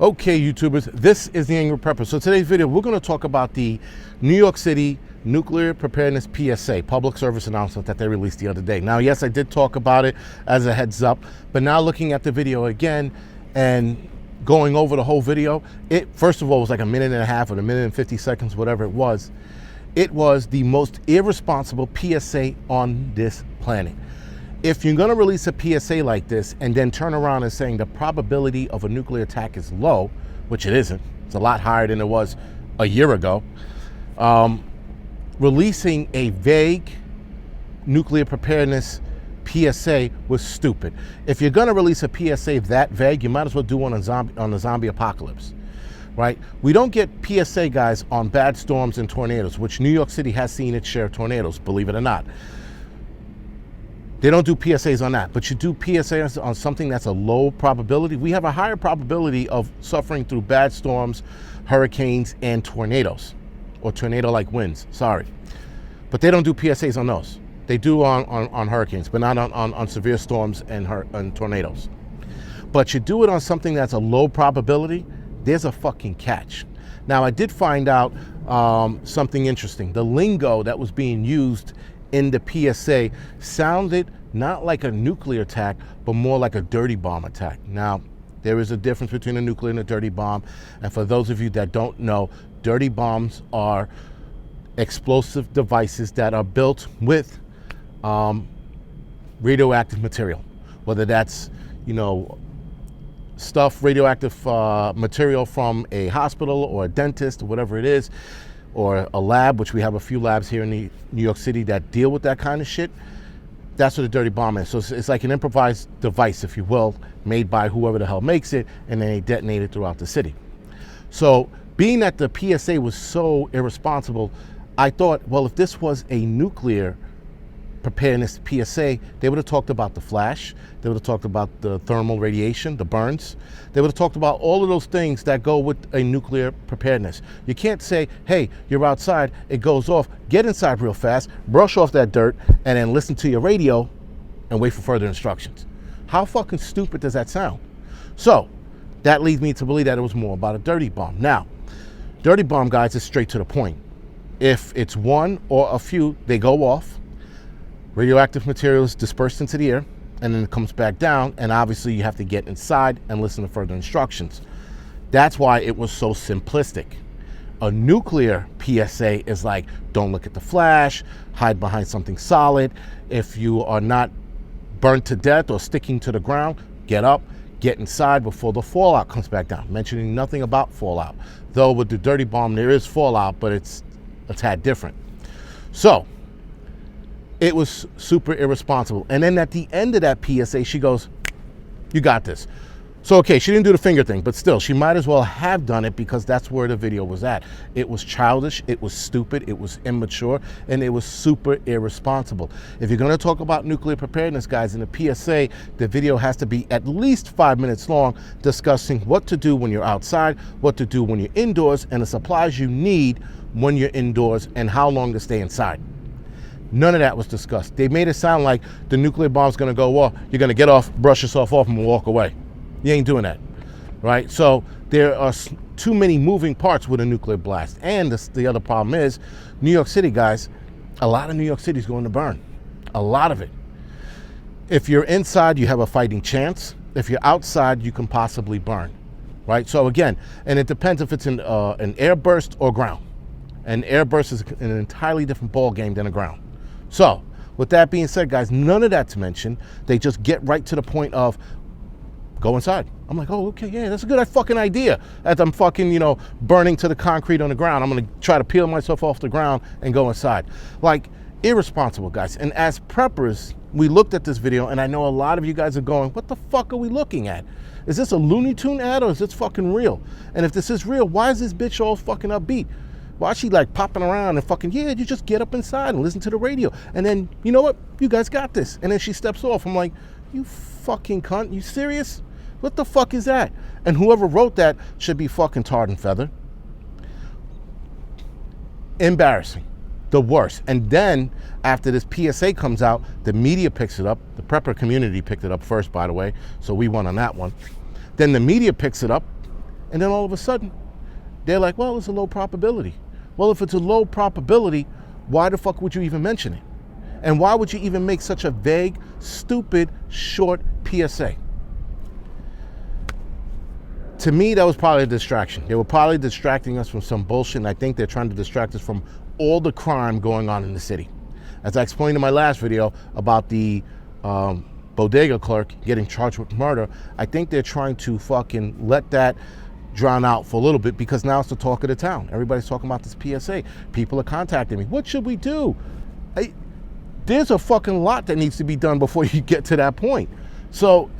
Okay, YouTubers, this is the Angry Prepper. So today's video, we're going to talk about the New York City Nuclear Preparedness PSA, public service announcement that they released the other day. Now, yes, I did talk about it as a heads up, but now looking at the video again and going over the whole video, it, first of all, was like a minute and a half or a minute and 50 seconds, whatever it was. It was the most irresponsible PSA on this planet. If you're going to release a PSA like this and then turn around and saying the probability of a nuclear attack is low, which it isn't, it's a lot higher than it was a year ago, releasing a vague nuclear preparedness PSA was stupid. If you're going to release a PSA that vague, you might as well do one on the zombie apocalypse, right? We don't get PSA, guys, on bad storms and tornadoes, which New York City has seen its share of tornadoes, believe it or not. They don't do PSAs on that, but you do PSAs on something that's a low probability. We have a higher probability of suffering through bad storms, hurricanes, and tornadoes, or tornado-like winds, sorry. But they don't do PSAs on those. They do on hurricanes, but not on severe storms and tornadoes. But you do it on something that's a low probability, there's a fucking catch. Now, I did find out something interesting. The lingo that was being used in the PSA sounded not like a nuclear attack, but more like a dirty bomb attack. Now, there is a difference between a nuclear and a dirty bomb. And for those of you that don't know, dirty bombs are explosive devices that are built with radioactive material, whether that's, radioactive material from a hospital or a dentist or whatever it is, or a lab, which we have a few labs here in New York City that deal with that kind of shit. That's what a dirty bomb is. So it's like an improvised device, if you will, made by whoever the hell makes it, and then they detonate it throughout the city. So being that the PSA was so irresponsible, I thought, well, if this was a nuclear preparedness PSA, they would have talked about the flash, they would have talked about the thermal radiation, the burns, they would have talked about all of those things that go with a nuclear preparedness. You can't say, hey, you're outside, it goes off, get inside real fast, brush off that dirt, and then listen to your radio and wait for further instructions. How fucking stupid does that sound? So that leads me to believe that it was more about a dirty bomb. Now, dirty bomb, guys, is straight to the point. If it's one or a few, they go off, radioactive material is dispersed into the air, and then it comes back down, and obviously you have to get inside and listen to further instructions. That's why it was so simplistic. A nuclear PSA is like, don't look at the flash, hide behind something solid. If you are not burnt to death or sticking to the ground, get up, get inside before the fallout comes back down. Mentioning nothing about fallout. Though with the dirty bomb, there is fallout, but it's a tad different. So, it was super irresponsible. And then at the end of that PSA, she goes, you got this. So, okay, she didn't do the finger thing, but still, she might as well have done it because that's where the video was at. It was childish, it was stupid, it was immature, and it was super irresponsible. If you're going to talk about nuclear preparedness, guys, in the PSA, the video has to be at least 5 minutes long, discussing what to do when you're outside, what to do when you're indoors, and the supplies you need when you're indoors, and how long to stay inside. None of that was discussed. They made it sound like the nuclear bomb's going to go off. You're going to get off, brush yourself off, and walk away. You ain't doing that, right? So there are too many moving parts with a nuclear blast. And the other problem is, New York City, guys, a lot of New York City is going to burn. A lot of it. If you're inside, you have a fighting chance. If you're outside, you can possibly burn, right? So again, and it depends if it's an air burst or ground. An air burst is an entirely different ball game than a ground. So, with that being said, guys, none of that to mention, they just get right to the point of go inside. I'm like, oh, okay, yeah, that's a good fucking idea. As I'm fucking, burning to the concrete on the ground, I'm gonna try to peel myself off the ground and go inside. Like, irresponsible, guys. And as preppers, we looked at this video, and I know a lot of you guys are going, what the fuck are we looking at? Is this a Looney Tune ad or is this fucking real? And if this is real, why is this bitch all fucking upbeat? Why is she like popping around and fucking, yeah, you just get up inside and listen to the radio. And then, you know what? You guys got this. And then she steps off. I'm like, you fucking cunt. You serious? What the fuck is that? And whoever wrote that should be fucking tarred and feathered. Embarrassing. The worst. And then after this PSA comes out, the media picks it up. The prepper community picked it up first, by the way. So we won on that one. Then the media picks it up And then all of a sudden, they're like, well, it's a low probability. Well, if it's a low probability, why the fuck would you even mention it? And why would you even make such a vague, stupid, short PSA? To me, that was probably a distraction. They were probably distracting us from some bullshit, and I think they're trying to distract us from all the crime going on in the city. As I explained in my last video about the bodega clerk getting charged with murder, I think they're trying to fucking let that drown out for a little bit, because now it's the talk of the town. Everybody's talking about this PSA. People are contacting me. What should we do? There's a fucking lot that needs to be done before you get to that point. So,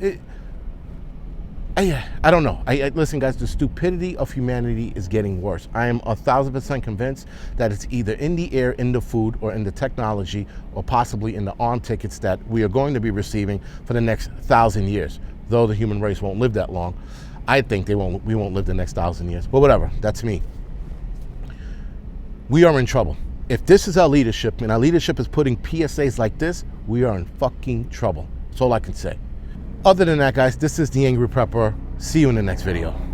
I don't know. Listen, guys, the stupidity of humanity is getting worse. I am 1,000% convinced that it's either in the air, in the food, or in the technology, or possibly in the arm tickets that we are going to be receiving for the next 1,000 years. Though the human race won't live that long. I think we won't live the next 1,000 years. But whatever, that's me. We are in trouble. If this is our leadership, and our leadership is putting PSAs like this, we are in fucking trouble. That's all I can say. Other than that, guys, this is the Angry Prepper. See you in the next video.